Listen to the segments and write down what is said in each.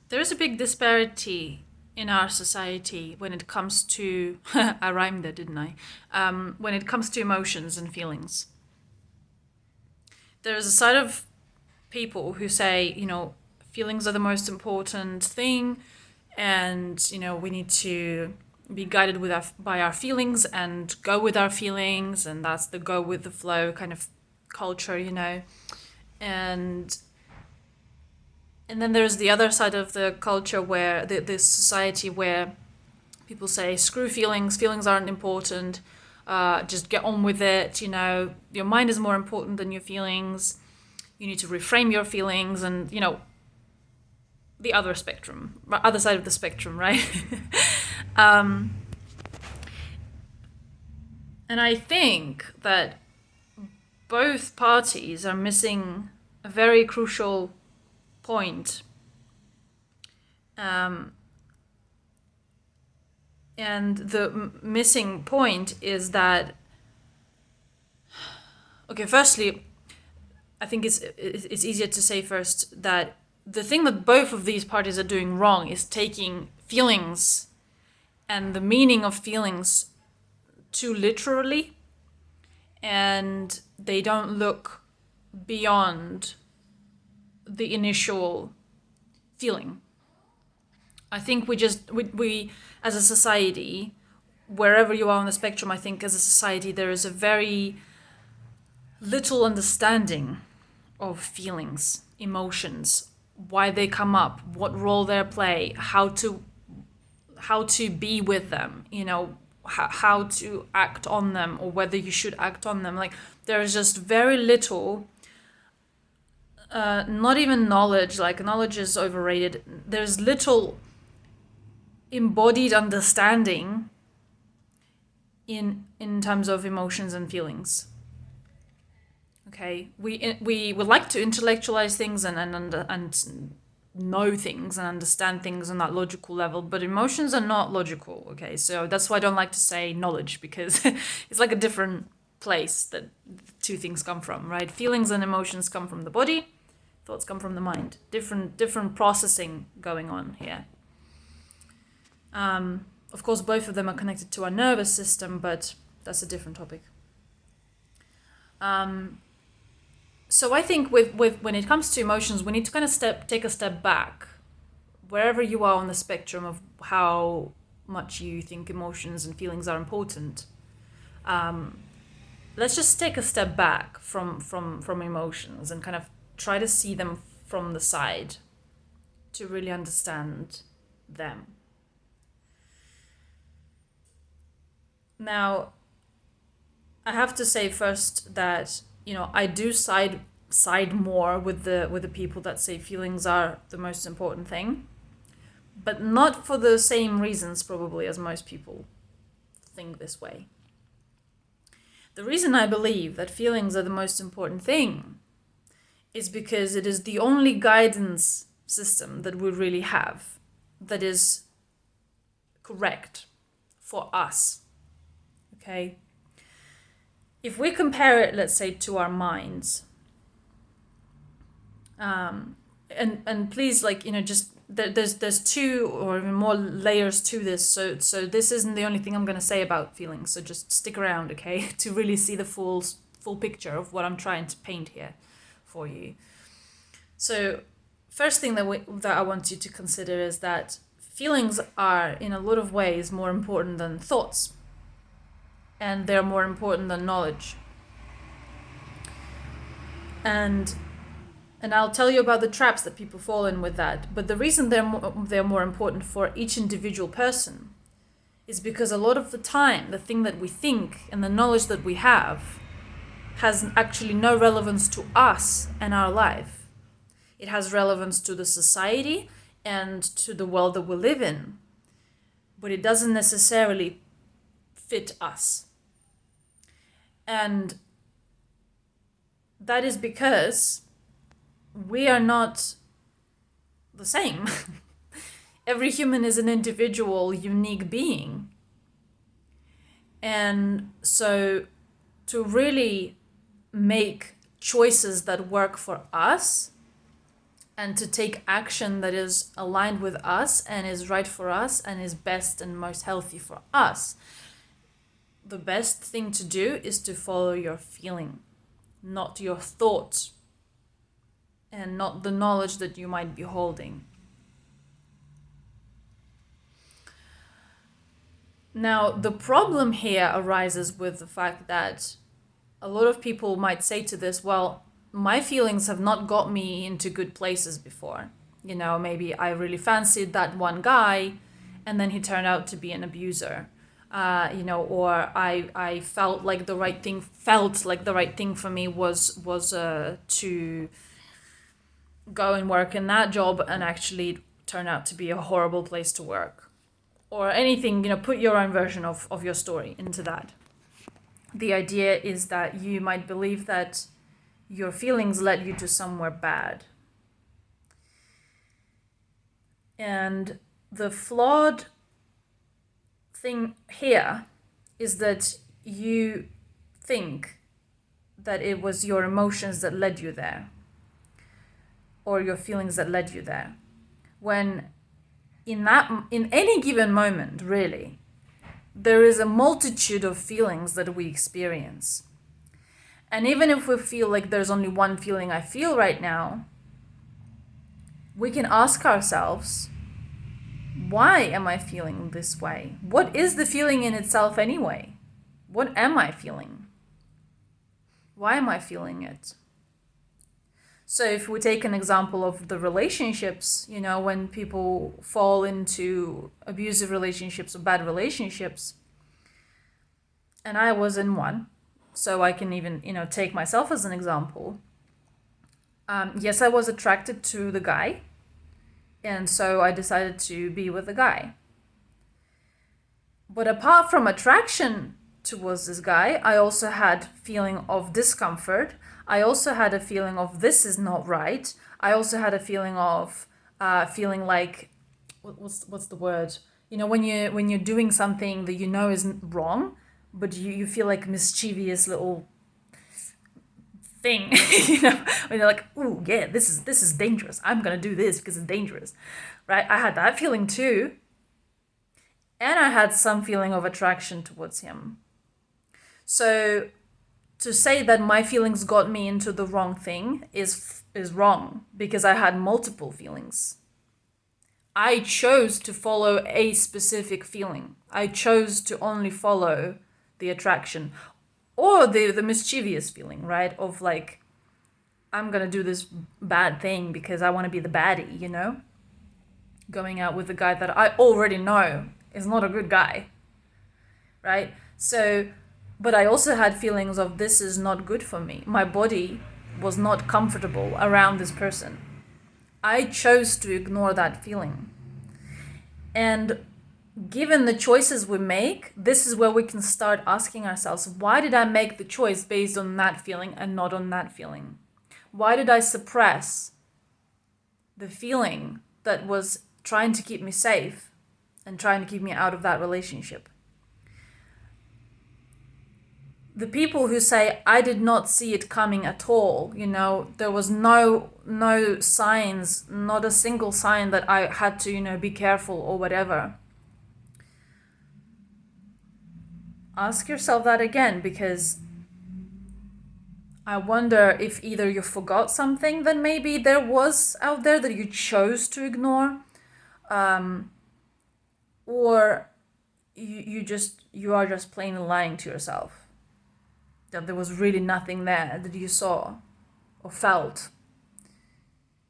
There is a big disparity in our society when it comes to, I rhymed there, didn't I? When it comes to emotions and feelings. There is a side of people who say, feelings are the most important thing, and, we need to be guided by our feelings and go with our feelings, and that's the go with the flow kind of culture. And and then there's the other side of the culture where this society where people say screw feelings aren't important, just get on with it, your mind is more important than your feelings, you need to reframe your feelings, and the other side of the spectrum, right? um, and I think that both parties are missing a very crucial point. Um, and the missing point is that, okay, firstly, I think it's easier to say first that the thing that both of these parties are doing wrong is taking feelings and the meaning of feelings too literally, and they don't look beyond the initial feeling. I think we as a society, wherever you are on the spectrum, I think as a society there is a very little understanding of feelings, emotions, why they come up, what role they play, how to be with them, how to act on them, or whether you should act on them. Like, there is just very little, not even knowledge, like knowledge is overrated. There's little embodied understanding in terms of emotions and feelings. Okay, we would like to intellectualize things and know things and understand things on that logical level, but emotions are not logical. Okay, so that's why I don't like to say knowledge, because it's like a different place that the two things come from, right? Feelings and emotions come from the body, thoughts come from the mind. Different processing going on here. Of course, both of them are connected to our nervous system, but that's a different topic. So I think with when it comes to emotions, we need to kind of take a step back, wherever you are on the spectrum of how much you think emotions and feelings are important. Let's just take a step back from emotions and kind of try to see them from the side to really understand them. Now, I have to say first that I do side more with the people that say feelings are the most important thing, but not for the same reasons probably as most people think this way. The reason I believe that feelings are the most important thing is because it is the only guidance system that we really have that is correct for us. Okay? If we compare it, let's say, to our minds, and please, just there's two or even more layers to this. So this isn't the only thing I'm going to say about feelings. So just stick around, okay, to really see the full picture of what I'm trying to paint here for you. So first thing that I want you to consider is that feelings are, in a lot of ways, more important than thoughts, and they're more important than knowledge. And I'll tell you about the traps that people fall in with that. But the reason they're more important for each individual person is because a lot of the time, the thing that we think and the knowledge that we have has actually no relevance to us and our life. It has relevance to the society and to the world that we live in, but it doesn't necessarily fit us. And that is because we are not the same. Every human is an individual, unique being. And so to really make choices that work for us and to take action that is aligned with us and is right for us and is best and most healthy for us. The best thing to do is to follow your feeling, not your thoughts, and not the knowledge that you might be holding. Now, the problem here arises with the fact that a lot of people might say to this, well, my feelings have not got me into good places before. You know, maybe I really fancied that one guy and then he turned out to be an abuser. Or I felt like the right thing for me was to go and work in that job, and actually it turned out to be a horrible place to work. Or anything, put your own version of your story into that. The idea is that you might believe that your feelings led you to somewhere bad. And the flawed thing here is that you think that it was your emotions that led you there, or your feelings that led you there, when in any given moment, really, there is a multitude of feelings that we experience. And even if we feel like there's only one feeling I feel right now, we can ask ourselves, why am I feeling this way? What is the feeling in itself anyway? What am I feeling? Why am I feeling it? So if we take an example of the relationships, when people fall into abusive relationships or bad relationships, and I was in one, so I can even, take myself as an example. Yes, I was attracted to the guy, and so I decided to be with the guy. But apart from attraction towards this guy, I also had feeling of discomfort. I also had a feeling of this is not right. I also had a feeling of feeling like, what's the word? When you're doing something that isn't wrong, but you feel like mischievous little thing, when you're like, ooh, yeah, this is dangerous. I'm gonna do this because it's dangerous, right? I had that feeling too, and I had some feeling of attraction towards him. So to say that my feelings got me into the wrong thing is wrong, because I had multiple feelings. I chose to follow a specific feeling. I chose to only follow the attraction or the mischievous feeling, right? Of like, I'm gonna do this bad thing because I want to be the baddie, going out with a guy that I already know is not a good guy, right? So, but I also had feelings of this is not good for me. My body was not comfortable around this person. I chose to ignore that feeling. And given the choices we make, this is where we can start asking ourselves, why did I make the choice based on that feeling and not on that feeling? Why did I suppress the feeling that was trying to keep me safe and trying to keep me out of that relationship? The people who say, I did not see it coming at all, there was no signs, not a single sign that I had to, be careful or whatever. Ask yourself that again, because I wonder if either you forgot something that maybe there was out there that you chose to ignore, or you are just plain lying to yourself, that there was really nothing there that you saw or felt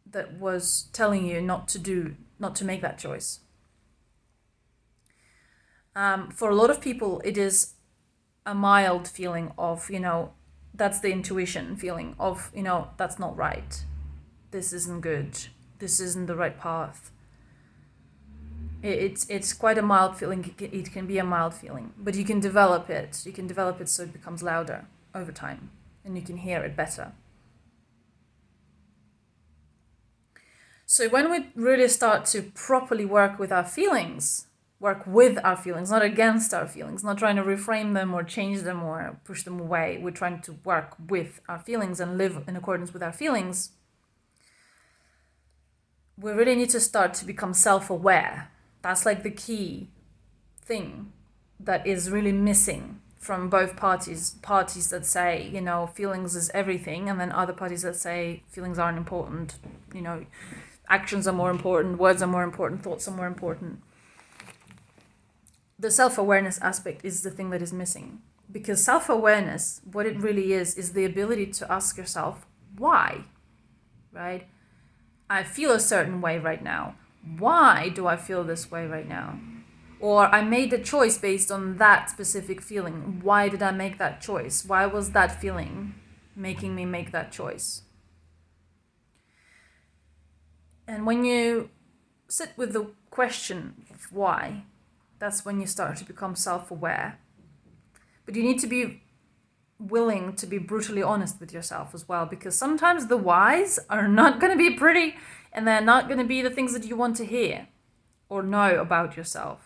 that was telling you not to make that choice. For a lot of people, it is a mild feeling of, that's the intuition feeling of, that's not right. This isn't good. This isn't the right path. It's quite a mild feeling. It can be a mild feeling, but you can develop it. You can develop it so it becomes louder over time, and you can hear it better. So when we really start to properly work with our feelings, not against our feelings, not trying to reframe them or change them or push them away. We're trying to work with our feelings and live in accordance with our feelings. we really need to start to become self-aware. That's like the key thing that is really missing from both parties that say, feelings is everything, and then other parties that say feelings aren't important, actions are more important, words are more important, thoughts are more important. The self-awareness aspect is the thing that is missing, because self-awareness, what it really is the ability to ask yourself why, right? I feel a certain way right now. Why do I feel this way right now? Or I made a choice based on that specific feeling. Why did I make that choice? Why was that feeling making me make that choice? And when you sit with the question of why, that's when you start to become self-aware. But you need to be willing to be brutally honest with yourself as well, because sometimes the whys are not going to be pretty, and they're not going to be the things that you want to hear or know about yourself.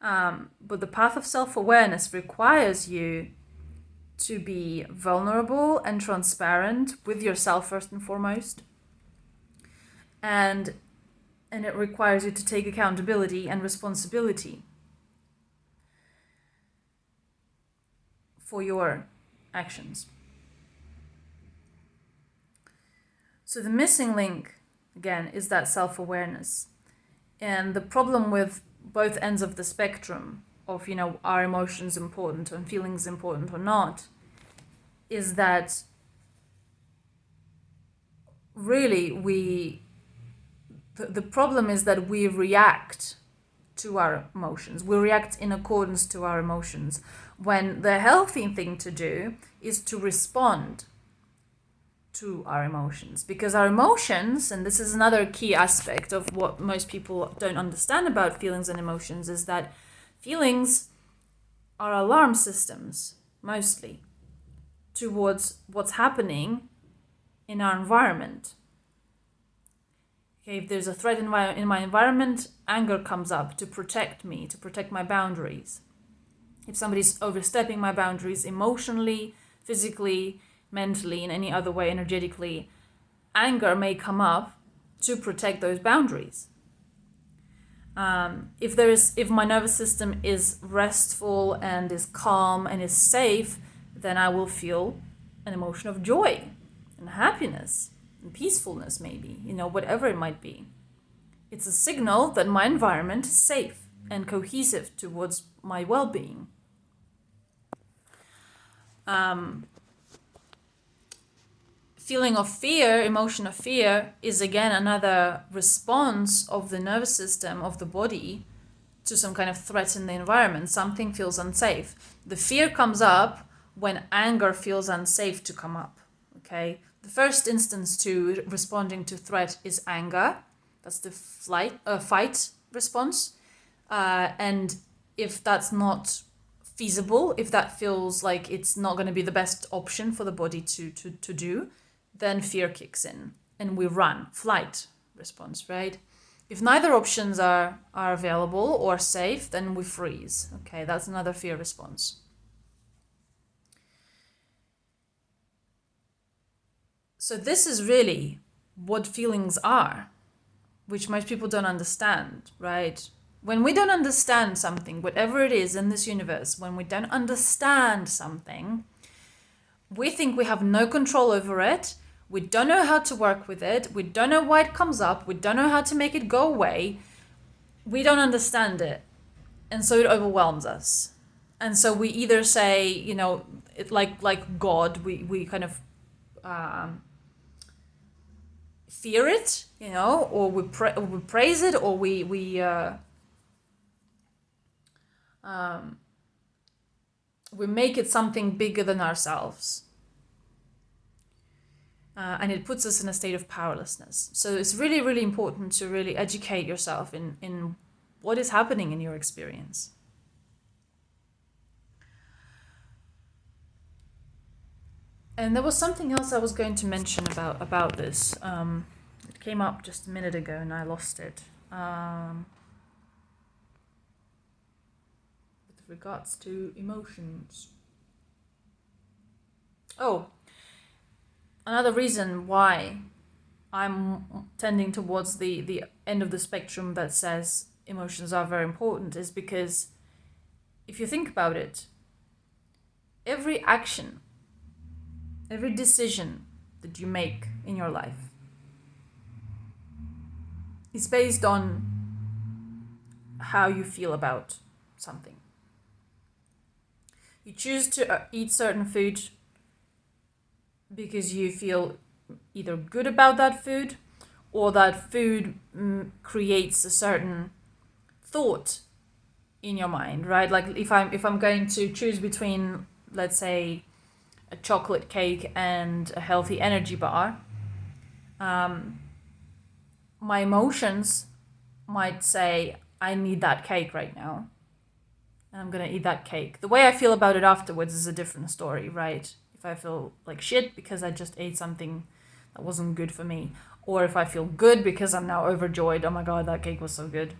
But the path of self-awareness requires you to be vulnerable and transparent with yourself first and foremost. And it requires you to take accountability and responsibility for your actions. So the missing link, again, is that self-awareness. And the problem with both ends of the spectrum of, are emotions important and feelings important or not, is that really the problem is that we react to our emotions. We react in accordance to our emotions, when the healthy thing to do is to respond to our emotions. Because our emotions, and this is another key aspect of what most people don't understand about feelings and emotions, is that feelings are alarm systems, mostly, towards what's happening in our environment. Okay, if there's a threat in my environment, anger comes up to protect me, to protect my boundaries. If somebody's overstepping my boundaries emotionally, physically, mentally, in any other way, energetically, anger may come up to protect those boundaries. If my nervous system is restful and is calm and is safe, then I will feel an emotion of joy and happiness and peacefulness, maybe, whatever it might be. It's a signal that my environment is safe and cohesive towards my well-being. Feeling of fear, emotion of fear, is again another response of the nervous system, of the body, to some kind of threat in the environment. Something feels unsafe. The fear comes up when anger feels unsafe to come up. Okay? The first instance to responding to threat is anger. That's the fight response. And if that's not feasible, if that feels like it's not going to be the best option for the body to do, then fear kicks in and we run, flight response, right? If neither options are available or safe, then we freeze. Okay, that's another fear response. So this is really what feelings are, which most people don't understand, right? When we don't understand something, whatever it is in this universe, when we don't understand something, we think we have no control over it. We don't know how to work with it. We don't know why it comes up. We don't know how to make it go away. We don't understand it. And so it overwhelms us. And so we either say, it like God, we kind of fear it, or we praise it, or we make it something bigger than ourselves. And it puts us in a state of powerlessness. So it's really, really important to really educate yourself in what is happening in your experience. And there was something else I was going to mention about this. It came up just a minute ago and I lost it. With regards to emotions. Oh, another reason why I'm tending towards the end of the spectrum that says emotions are very important is because if you think about it, every action, every decision that you make in your life is based on how you feel about something. You choose to eat certain food because you feel either good about that food or that food creates a certain thought in your mind, right? Like if I'm going to choose between, let's say, a chocolate cake and a healthy energy bar, my emotions might say I need that cake right now, and I'm gonna eat that cake. The way I feel about it afterwards is a different story, right? If I feel like shit because I just ate something that wasn't good for me, or if I feel good because I'm now overjoyed, oh my god, that cake was so good.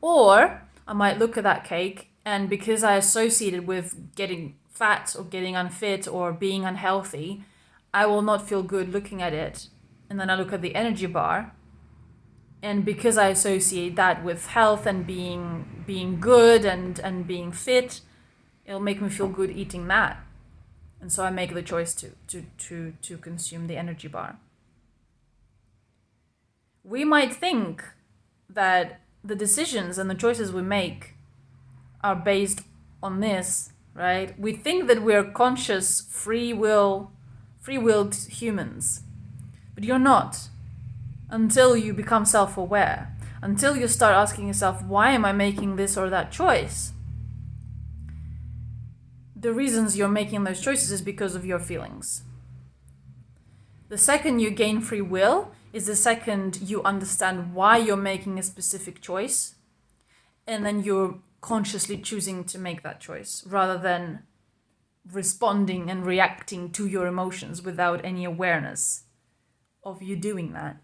Or I might look at that cake, and because I associate it with getting fat or getting unfit or being unhealthy, I will not feel good looking at it. And then I look at the energy bar, and because I associate that with health and being good and being fit, it'll make me feel good eating that. And so I make the choice to consume the energy bar. We might think that the decisions and the choices we make are based on this, right? We think that we're conscious, free-willed humans, but you're not until you become self-aware, until you start asking yourself, why am I making this or that choice? The reasons you're making those choices is because of your feelings. The second you gain free will is the second you understand why you're making a specific choice, and then you're consciously choosing to make that choice rather than responding and reacting to your emotions without any awareness of you doing that.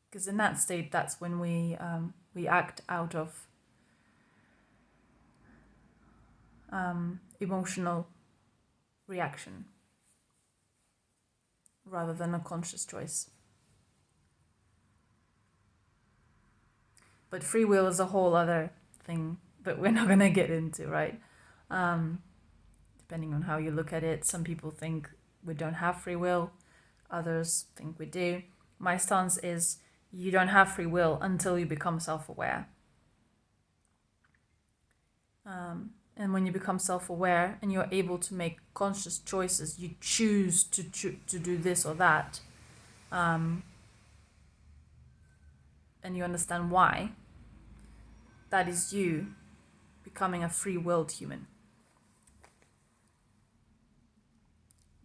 Because in that state, that's when we act out of emotional reaction rather than a conscious choice. But free will is a whole other thing that we're not going to get into, right? Depending on how you look at it, some people think we don't have free will, others think we do. My stance is you don't have free will until you become self-aware. And when you become self-aware and you're able to make conscious choices, you choose to do this or that, and you understand why, that is you becoming a free-willed human.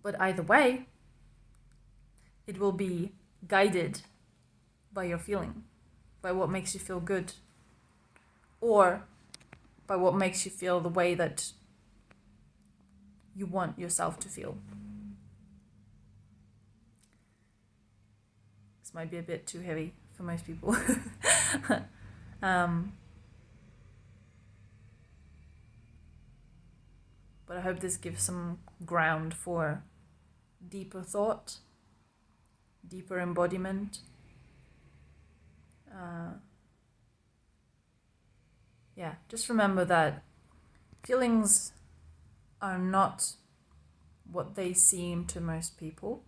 But either way, it will be guided by your feeling, by what makes you feel good, or by what makes you feel the way that you want yourself to feel. This might be a bit too heavy for most people. But I hope this gives some ground for deeper thought, deeper embodiment. Yeah, just remember that feelings are not what they seem to most people.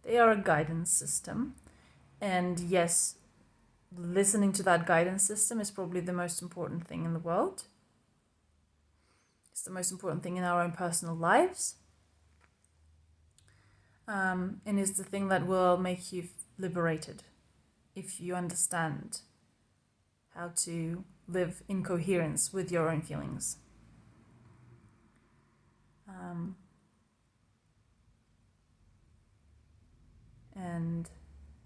They are a guidance system. And yes, listening to that guidance system is probably the most important thing in the world. It's the most important thing in our own personal lives. And is the thing that will make you liberated if you understand how to live in coherence with your own feelings. And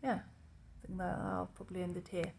yeah, I think that I'll probably end it here.